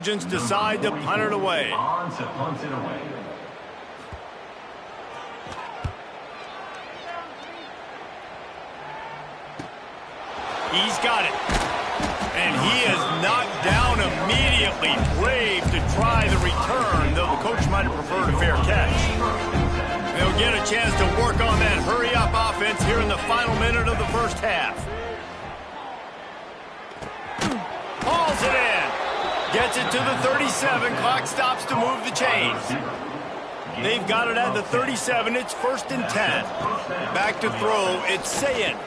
Trojans decide to punt it away. He's got it. And he is knocked down immediately. Brave to try the return, though the coach might have preferred a fair catch. They'll get a chance to work on that hurry-up offense here in the final minute of the first half. Hauls it in. Gets it to the 37. Clock stops to move the chains. They've got it at the 37. It's 1st and 10. Back to throw. It's Sayin.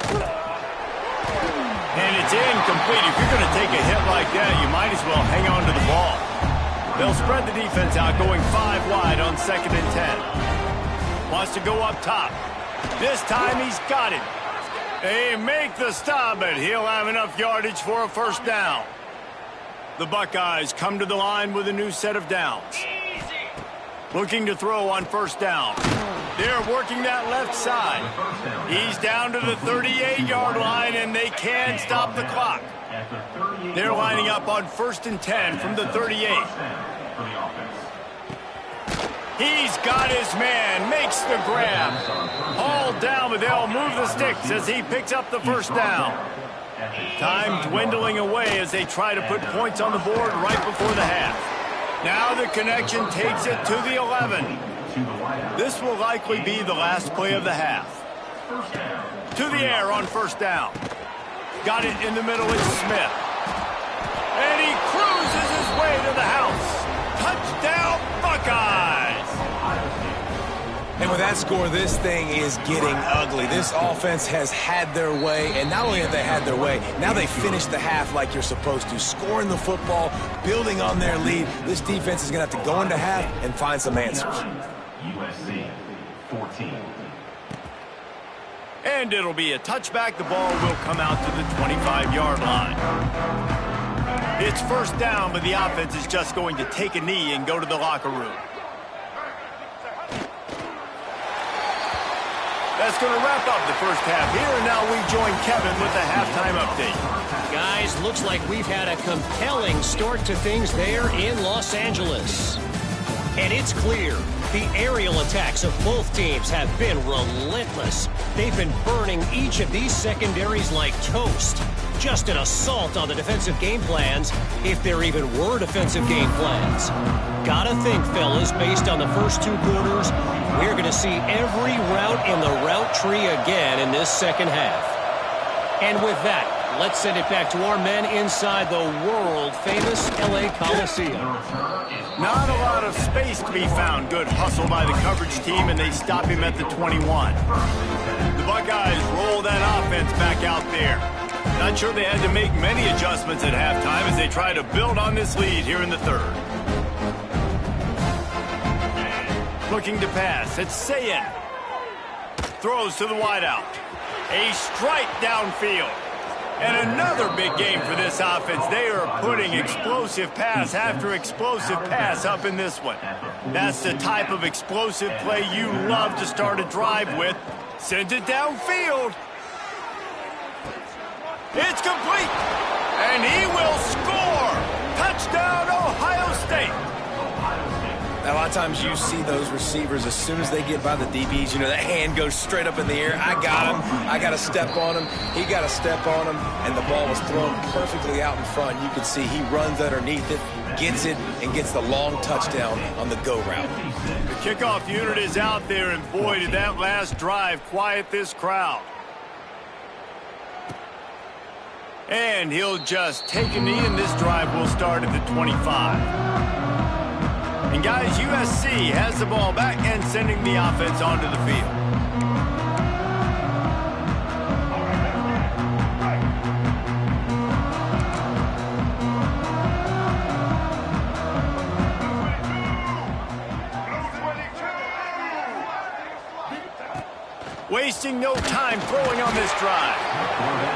And it's incomplete. If you're going to take a hit like that, you might as well hang on to the ball. They'll spread the defense out, going 5 wide on 2nd and 10. Wants to go up top. This time he's got it. They make the stop, but he'll have enough yardage for a first down. The Buckeyes come to the line with a new set of downs. Looking to throw on 1st down. They're working that left side. He's down to the 38-yard line, and they can stop the clock. They're lining up on 1st and 10 from the 38. He's got his man, makes the grab. Hauled down, but they'll move the sticks as he picks up the first down. Time dwindling away as they try to put points on the board right before the half. Now the connection takes it to the 11. This will likely be the last play of the half. To the air on 1st down. Got it in the middle, it's Smith. And he cruises his way to the house. Touchdown, Buckeyes! And with that score, this thing is getting ugly. This offense has had their way, and not only have they had their way, now they finish the half like you're supposed to, scoring the football, building on their lead. This defense is going to have to go into half and find some answers. USC 14. And it'll be a touchback. The ball will come out to the 25-yard line. It's 1st down, but the offense is just going to take a knee and go to the locker room. That's going to wrap up the first half here, and now we join Kevin with the halftime update. Guys, looks like we've had a compelling start to things there in Los Angeles. And it's clear the aerial attacks of both teams have been relentless. They've been burning each of these secondaries like toast. Just an assault on the defensive game plans, if there even were defensive game plans. Gotta think, fellas, based on the first 2 quarters, we're going to see every route in the route tree again in this second half. And with that, let's send it back to our men inside the world-famous LA Coliseum. Not a lot of space to be found. Good hustle by the coverage team, and they stop him at the 21. The Buckeyes roll that offense back out there. Not sure they had to make many adjustments at halftime as they try to build on this lead here in the 3rd. Looking to pass. It's Sayin. Throws to the wideout. A strike downfield. And another big game for this offense. They are putting explosive pass after explosive pass up in this one. That's the type of explosive play you love to start a drive with. Sends it downfield. It's complete. And he will score. Touchdown, Ohio State. Now, a lot of times you see those receivers, as soon as they get by the DBs, you know, that hand goes straight up in the air. I got him. I got to step on him. He got to step on him, and the ball was thrown perfectly out in front. You can see he runs underneath it, gets it, and gets the long touchdown on the go route. The kickoff unit is out there, and boy, did that last drive quiet this crowd. And he'll just take a knee, and this drive will start at the 25. And guys, USC has the ball back and sending the offense onto the field. Wasting no time throwing on this drive.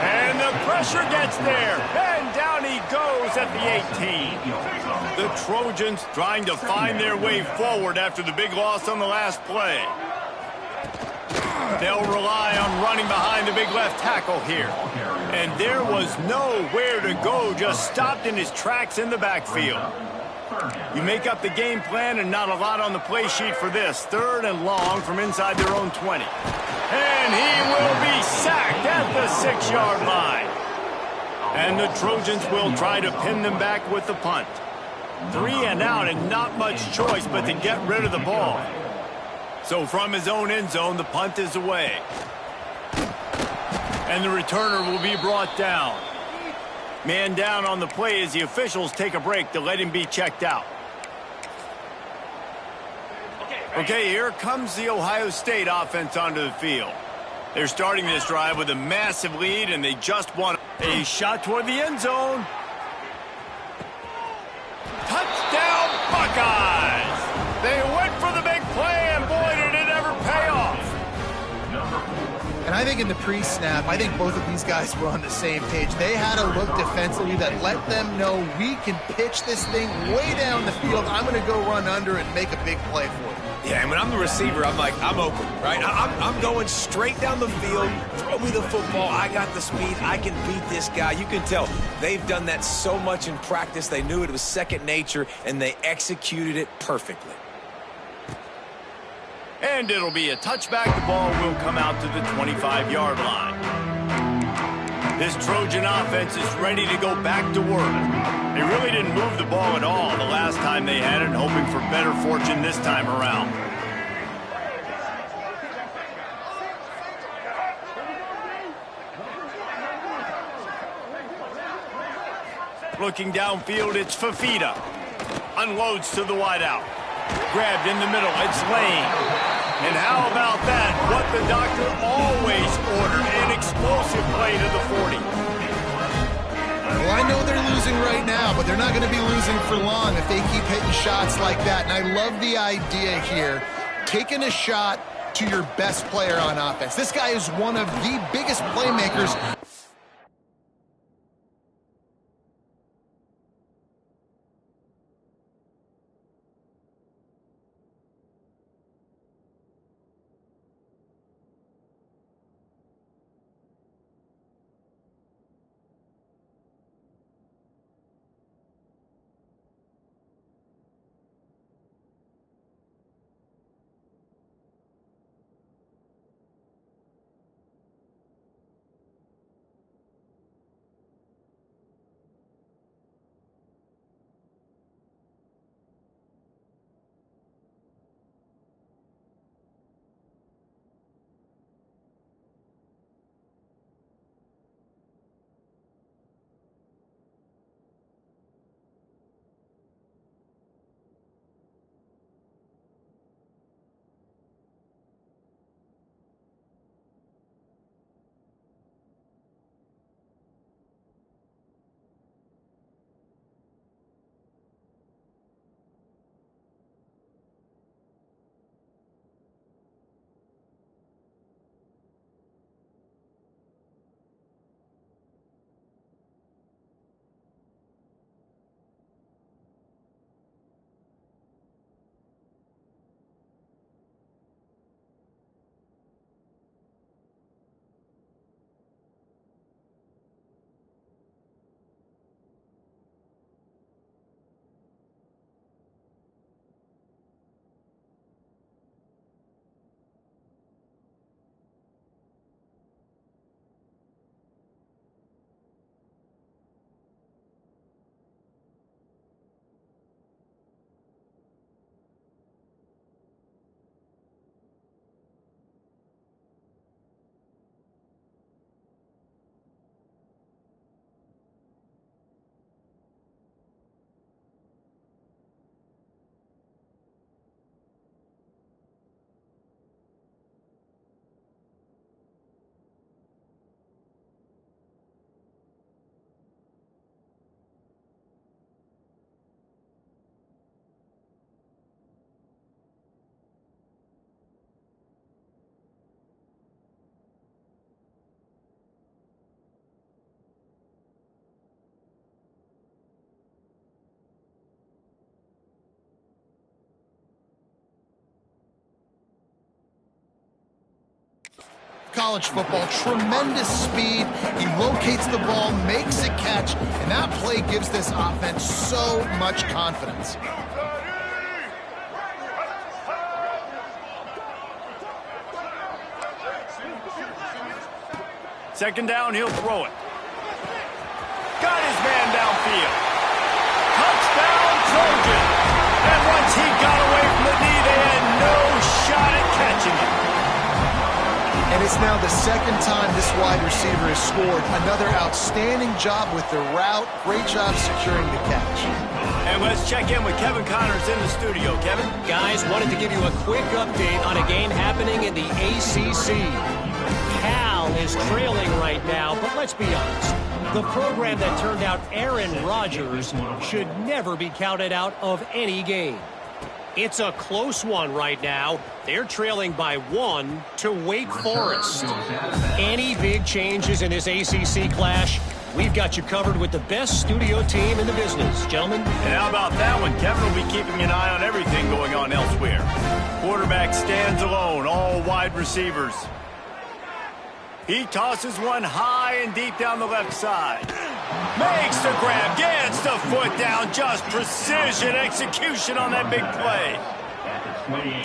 And the pressure gets there. And down he goes at the 18. The Trojans trying to find their way forward after the big loss on the last play. They'll rely on running behind the big left tackle here. And there was nowhere to go, just stopped in his tracks in the backfield. You make up the game plan and not a lot on the play sheet for this. 3rd and long from inside their own 20. And he will be sacked at the 6-yard line. And the Trojans will try to pin them back with the punt. 3 and out and not much choice but to get rid of the ball. So from his own end zone, the punt is away. And the returner will be brought down. Man down on the play as the officials take a break to let him be checked out. Okay, here comes the Ohio State offense onto the field. They're starting this drive with a massive lead, and they just won a shot toward the end zone. Touchdown, Buckeyes! They went for the big play, and boy, did it ever pay off. And I think in the pre-snap, I think both of these guys were on the same page. They had a look defensively that let them know we can pitch this thing way down the field. I'm going to go run under and make a big play for it. Yeah, and when I'm the receiver, I'm like, I'm open, right? I'm going straight down the field. Throw me the football. I got the speed. I can beat this guy. You can tell they've done that so much in practice. They knew it was second nature, and they executed it perfectly. And it'll be a touchback. The ball will come out to the 25-yard line. This Trojan offense is ready to go back to work. They really didn't move the ball at all the last time they had it, hoping for better fortune this time around. Looking downfield, it's Fafita. Unloads to the wideout. Grabbed in the middle, it's Lane. And how about that? What the doctor always ordered, an explosive play to the 40. Well, I know they're losing right now, but they're not going to be losing for long if they keep hitting shots like that. And I love the idea here, taking a shot to your best player on offense. This guy is one of the biggest playmakers. college football. Tremendous speed. He locates the ball, makes a catch, and that play gives this offense so much confidence. Second down, he'll throw it. Got his man downfield. Touchdown, Trojan. And once he got away from the knee, they had no shot at catching it. And it's now the second time this wide receiver has scored. Another outstanding job with the route. Great job securing the catch. And let's check in with Kevin Connors in the studio. Kevin? Guys, wanted to give you a quick update on a game happening in the ACC. Cal is trailing right now, but let's be honest. The program that turned out Aaron Rodgers should never be counted out of any game. It's a close one right now. They're trailing by 1 to Wake Forest. Any big changes in this ACC clash? We've got you covered with the best studio team in the business, gentlemen. And how about that one? Kevin will be keeping an eye on everything going on elsewhere. Quarterback stands alone, all wide receivers. He tosses one high and deep down the left side. Makes the grab, gets the foot down, just precision execution on that big play.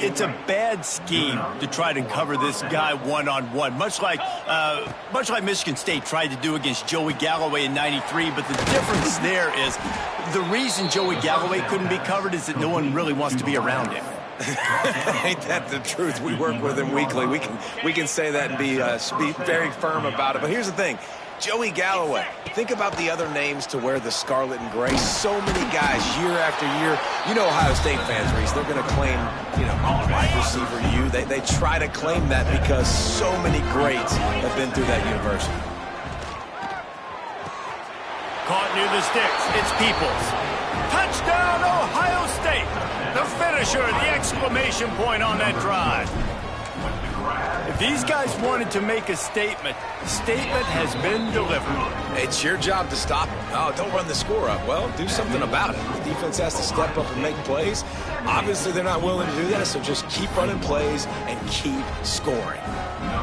It's a bad scheme to try to cover this guy one-on-one, much like Michigan State tried to do against Joey Galloway in '93. But the difference there is the reason Joey Galloway couldn't be covered is that no one really wants to be around him. Ain't that the truth? We work with him weekly. We can say that and be very firm about it. But here's the thing. Joey Galloway. Think about the other names to wear the scarlet and gray. So many guys year after year. You know Ohio State fans, Reese, they're going to claim, wide receiver you. They try to claim that because so many greats have been through that university. Caught near the sticks. It's Peoples. Touchdown, Ohio State. The finisher, the exclamation point on that drive. If these guys wanted to make a statement, the statement has been delivered. It's your job to stop them. Oh, don't run the score up. Well, do something about it. The defense has to step up and make plays. Obviously, they're not willing to do that, so just keep running plays and keep scoring.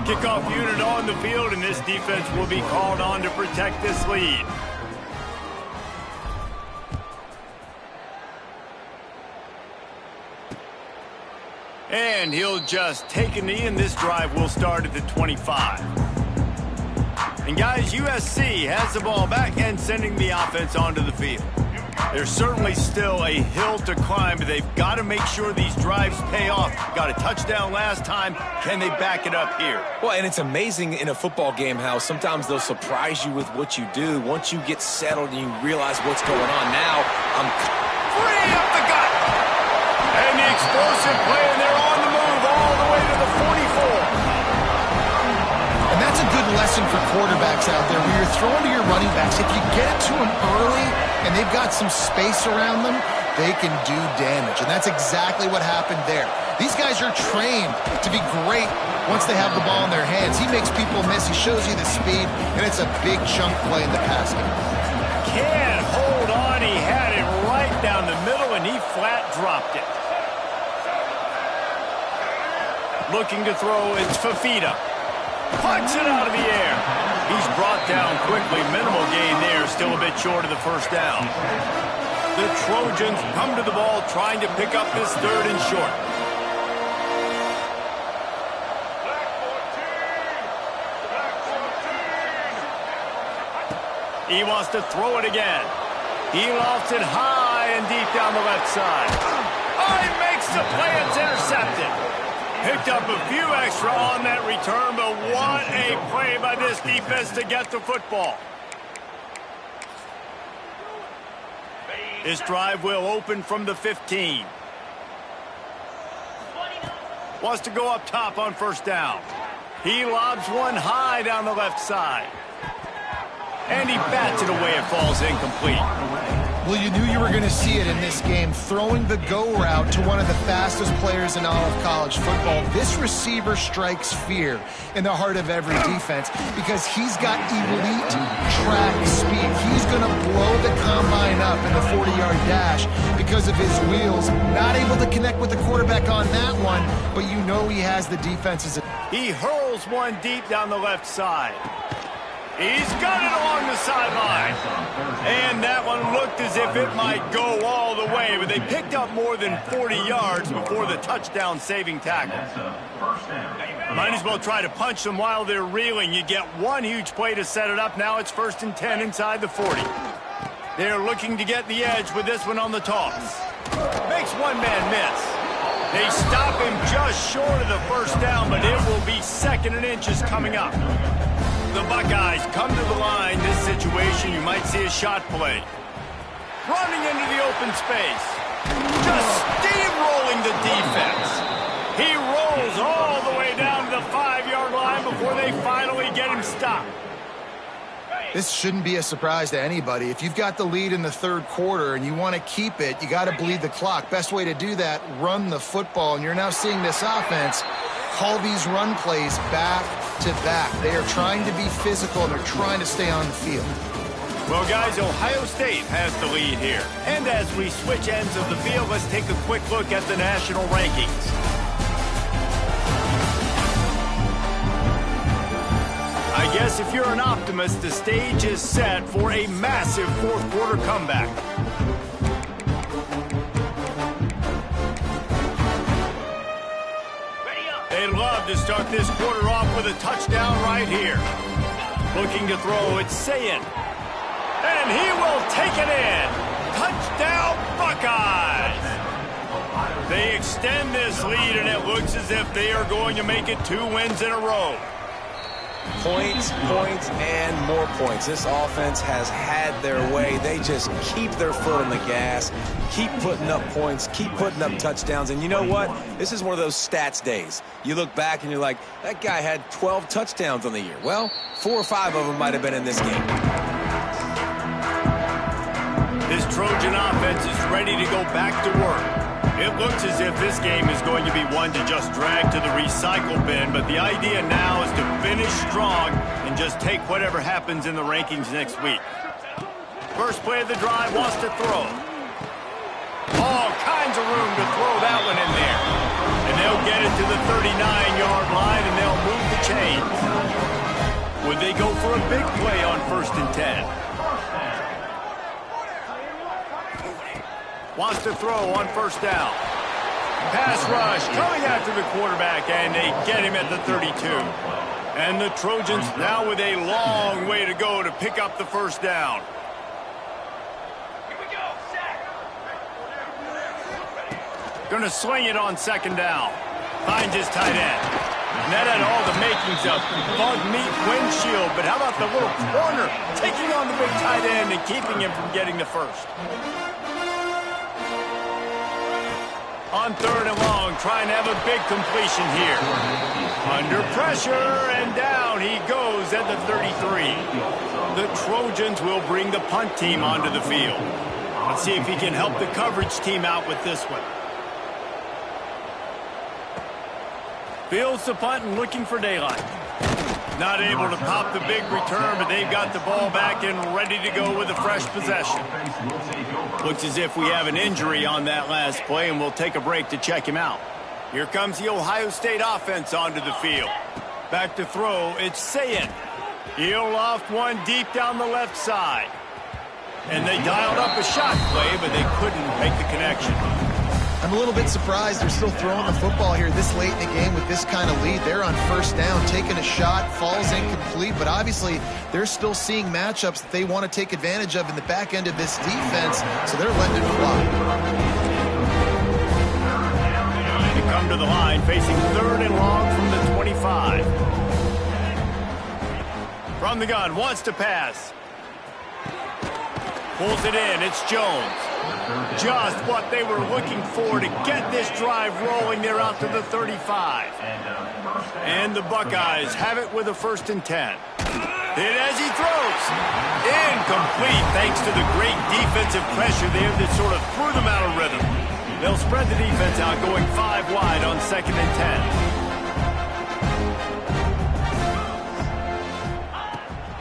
Kickoff unit on the field, and this defense will be called on to protect this lead. And he'll just take a knee, and this drive will start at the 25. And guys, USC has the ball back and sending the offense onto the field. There's certainly still a hill to climb, but they've got to make sure these drives pay off. Got a touchdown last time. Can they back it up here? Well, and it's amazing in a football game how sometimes they'll surprise you with what you do. Once you get settled and you realize what's going on, now I'm free up the gut. And the explosive play, and they're on the move all the way to the 44. And that's a good lesson for quarterbacks out there. When you're throwing to your running backs, if you get it to them early and they've got some space around them, they can do damage. And that's exactly what happened there. These guys are trained to be great once they have the ball in their hands. He makes people miss. He shows you the speed, and it's a big chunk play in the pass game. Can't hold on. He had it right down the middle, and he flat dropped it. Looking to throw, it's Fafita. Punts it out of the air. He's brought down quickly. Minimal gain there, still a bit short of the first down. The Trojans come to the ball trying to pick up this third and short. He wants to throw it again. He lofts it high and deep down the left side. Oh, he makes the play. It's intercepted. Picked up a few extra on that return, but what a play by this defense to get the football. This drive will open from the 15. Wants to go up top on first down. He lobs one high down the left side. And he bats it away. It falls incomplete. Well, you knew you were going to see it in this game, throwing the go route to one of the fastest players in all of college football. This receiver strikes fear in the heart of every defense because he's got elite track speed. He's going to blow the combine up in the 40-yard dash because of his wheels. Not able to connect with the quarterback on that one, but you know he has the defenses. He hurls one deep down the left side. He's got it along the sideline. And that one looked as if it might go all the way, but they picked up more than 40 yards before the touchdown-saving tackle. Might as well try to punch them while they're reeling. You get one huge play to set it up. Now it's 1st and 10 inside the 40. They're looking to get the edge with this one on the toss. Makes one man miss. They stop him just short of the first down, but it will be 2nd and inches coming up. The Buckeyes come to the line. This situation, you might see a shot play. Running into the open space. Just steamrolling the defense. He rolls all the way down to the 5-yard line before they finally get him stopped. This shouldn't be a surprise to anybody. If you've got the lead in the 3rd quarter and you want to keep it, you got to bleed the clock. Best way to do that, run the football. And you're now seeing this offense call these run plays back to back. They are trying to be physical, and they're trying to stay on the field. Well, guys, Ohio State has the lead here. And as we switch ends of the field, let's take a quick look at the national rankings. I guess if you're an optimist, the stage is set for a massive 4th quarter comeback. They'd love to start this quarter off with a touchdown right here. Looking to throw, it's Sayin. And he will take it in. Touchdown, Buckeyes! They extend this lead, and it looks as if they are going to make it 2 wins in a row. Points, and more points. This offense has had their way. They just keep their foot on the gas, keep putting up points, keep putting up touchdowns. And you know what? This is one of those stats days. You look back and you're like, that guy had 12 touchdowns on the year. Well, 4 or 5 of them might have been in this game. This Trojan offense is ready to go back to work. It looks as if this game is going to be one to just drag to the recycle bin, but the idea now is to finish strong and just take whatever happens in the rankings next week. First play of the drive, wants to throw. All kinds of room to throw that one in there. And they'll get it to the 39-yard line, and they'll move the chains. Would they go for a big play on 1st and 10? Wants to throw on 1st down. Pass rush coming after the quarterback, and they get him at the 32. And the Trojans now with a long way to go to pick up the 1st down. Here we go, going to swing it on 2nd down. Finds his tight end. And that had all the makings of bug meat windshield, but how about the little corner taking on the big tight end and keeping him from getting the 1st? On 3rd and long, trying to have a big completion here. Under pressure, and down he goes at the 33. The Trojans will bring the punt team onto the field. Let's see if he can help the coverage team out with this one. Fields the punt and looking for daylight. Not able to pop the big return, but they've got the ball back and ready to go with a fresh possession. Looks as if we have an injury on that last play, and we'll take a break to check him out. Here comes the Ohio State offense onto the field. Back to throw, it's Sayin. He'll loft one deep down the left side. And they dialed up a shot play, but they couldn't make the connection. I'm a little bit surprised they're still throwing the football here this late in the game with this kind of lead. They're on 1st down, taking a shot, falls incomplete, but obviously they're still seeing matchups that they want to take advantage of in the back end of this defense, so they're letting it fly. They come to the line, facing 3rd and long from the 25. From the gun, wants to pass. Pulls it in, it's Jones. Just what they were looking for to get this drive rolling. They're out to the 35. And the Buckeyes have it with a 1st and 10. Hit as he throws. Incomplete thanks to the great defensive pressure there that sort of threw them out of rhythm. They'll spread the defense out going 5 wide on 2nd and 10.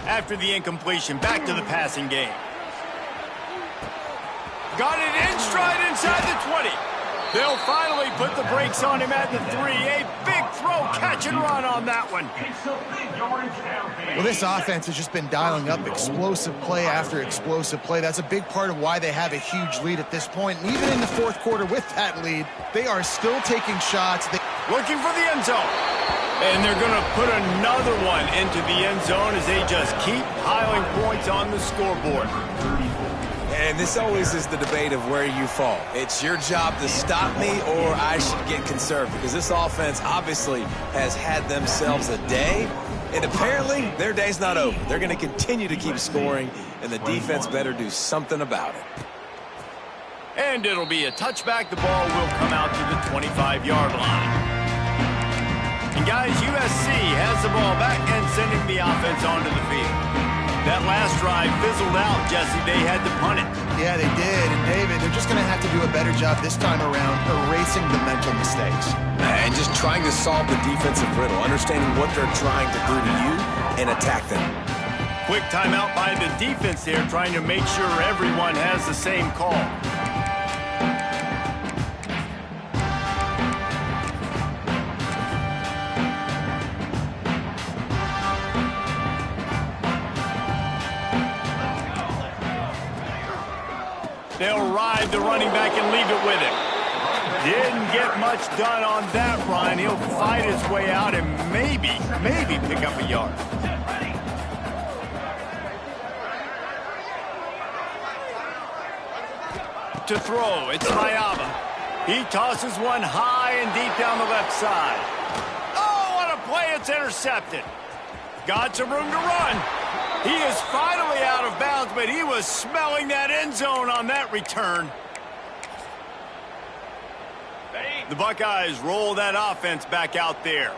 After the incompletion, back to the passing game. Got it in stride inside the 20. They'll finally put the brakes on him at the 3. A big throw, catch and run on that one. Well, this offense has just been dialing up explosive play after explosive play. That's a big part of why they have a huge lead at this point. And even in the 4th quarter with that lead, they are still taking shots. Looking for the end zone. And they're going to put another one into the end zone as they just keep piling points on the scoreboard. And this always is the debate of where you fall. It's your job to stop me or I should get conservative, because this offense obviously has had themselves a day, and apparently their day's not over. They're going to continue to keep scoring, and the defense better do something about it. And it'll be a touchback. The ball will come out to the 25-yard line. And guys, USC has the ball back and sending the offense onto the field. That last drive fizzled out, Jesse. They had to punt it. Yeah, they did. And, David, they're just going to have to do a better job this time around erasing the mental mistakes. And just trying to solve the defensive riddle, understanding what they're trying to do to you and attack them. Quick timeout by the defense there, trying to make sure everyone has the same call. They'll ride the running back and leave it with him. Didn't get much done on that run. He'll fight his way out and maybe pick up a yard. To throw, it's Mayaba. He tosses one high and deep down the left side. Oh, what a play, it's intercepted. Got some room to run. He is finally out of bounds, but he was smelling that end zone on that return. The Buckeyes roll that offense back out there.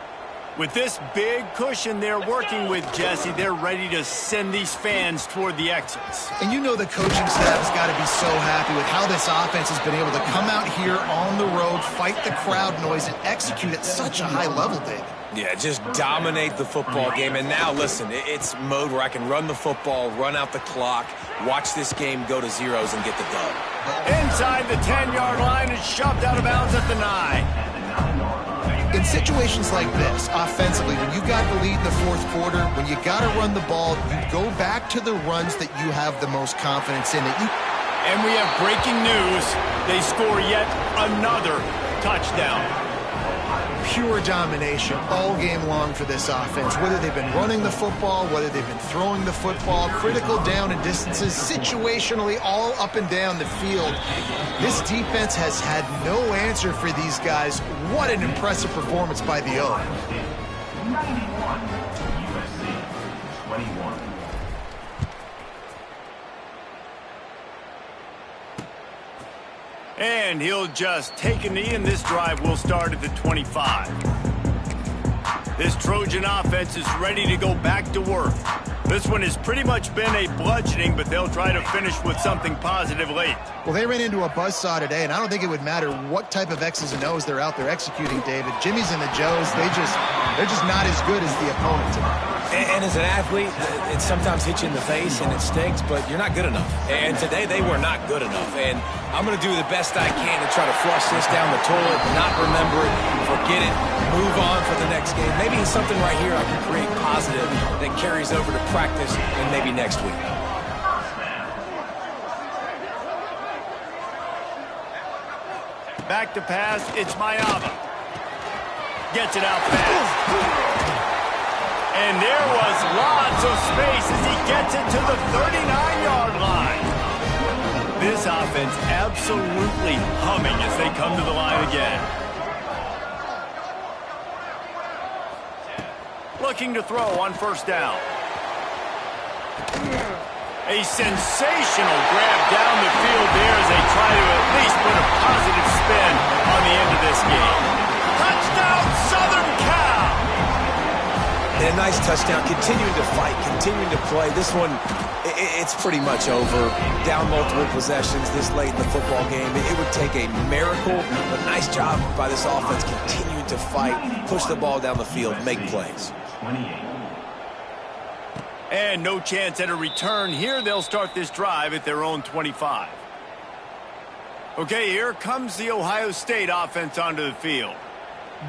With this big cushion they're working with, Jesse, they're ready to send these fans toward the exits. And you know the coaching staff's got to be so happy with how this offense has been able to come out here on the road, fight the crowd noise, and execute at such a high level, David. Yeah, just dominate the football game. And now, listen, it's mode where I can run the football, run out the clock, watch this game go to zeros and get the dub. Inside the 10-yard line, it's shoved out of bounds at the 9. In situations like this, offensively, when you got the lead in the 4th quarter, when you got to run the ball, you go back to the runs that you have the most confidence in. And we have breaking news. They score yet another touchdown. Pure domination all game long for this offense. Whether they've been running the football, whether they've been throwing the football, critical down and distances, situationally all up and down the field. This defense has had no answer for these guys. What an impressive performance by the O. 91, USC 21. And he'll just take a knee, and this drive will start at the 25. This Trojan offense is ready to go back to work. This one has pretty much been a bludgeoning, but they'll try to finish with something positive late. Well, they ran into a buzzsaw today, and I don't think it would matter what type of X's and O's they're out there executing, David. Jimmy's and the Joes, they're just not as good as the opponent tonight. And as an athlete, it sometimes hits you in the face and it stinks, but you're not good enough. And today they were not good enough. And I'm going to do the best I can to try to flush this down the toilet, not remember it, forget it, move on for the next game. Maybe it's something right here I can create positive that carries over to practice and maybe next week. Back to pass, it's Mayaba. Gets it out fast. And there was lots of space as he gets it to the 39-yard line. This offense absolutely humming as they come to the line again. Looking to throw on 1st down. A sensational grab down the field there as they try to at least put a positive spin on the end of this game. Touchdown, Southern Cal! And a nice nice touchdown, continuing to fight, continuing to play. This one, it's pretty much over. Down multiple possessions this late in the football game. It would take a miracle, but nice job by this offense continuing to fight, push the ball down the field, make plays. 28. And no chance at a return here. They'll start this drive at their own 25. Okay, here comes the Ohio State offense onto the field.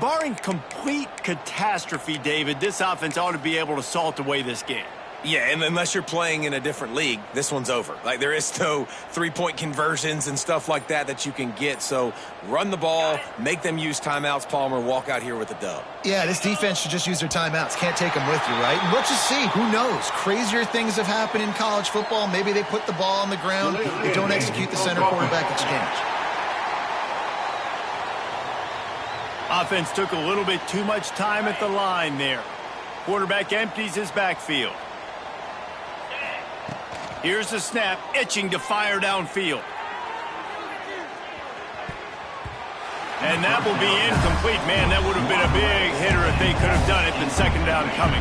Barring complete catastrophe, David, this offense ought to be able to salt away this game. Yeah, and unless you're playing in a different league, this one's over. Like, there is no three-point conversions and stuff like that you can get. So run the ball, make them use timeouts, Palmer, walk out here with a dub. Yeah, this defense should just use their timeouts. Can't take them with you, right? And let's just see. Who knows? Crazier things have happened in college football. Maybe they put the ball on the ground. They don't execute the center-quarterback exchange. Offense took a little bit too much time at the line there. Quarterback empties his backfield. Here's the snap, itching to fire downfield. And that will be incomplete. Man, that would have been a big hitter if they could have done it, but second down coming.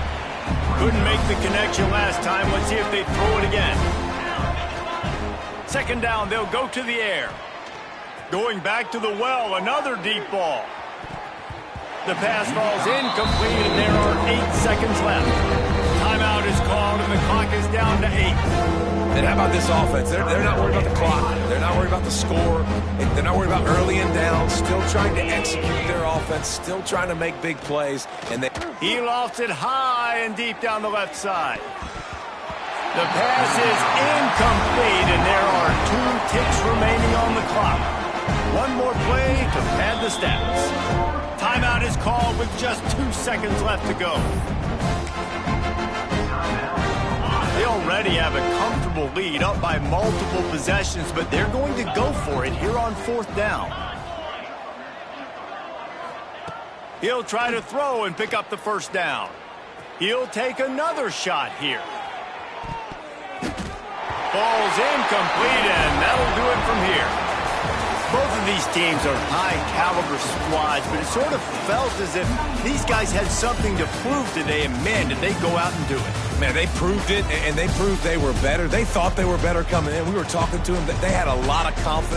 Couldn't make the connection last time. Let's see if they throw it again. Second down, they'll go to the air. Going back to the well, another deep ball. The pass falls incomplete, and there are 8 seconds left. Timeout is called, and the clock is down to 8. And how about this offense? They're not worried about the clock. They're not worried about the score. They're not worried about early and down. Still trying to execute their offense. Still trying to make big plays. And he lofts it high and deep down the left side. The pass is incomplete, and there are 2 ticks remaining on the clock. One more play to pad the stats. Timeout is called with just 2 seconds left to go. They already have a comfortable lead, up by multiple possessions, but they're going to go for it here on 4th down. He'll try to throw and pick up the first down. He'll take another shot here. Ball's incomplete, and that'll do it from here. Both of these teams are high-caliber squads, but it sort of felt as if these guys had something to prove today, and man, did they go out and do it. Man, they proved it, and they proved they were better. They thought they were better coming in. We were talking to them. They had a lot of confidence.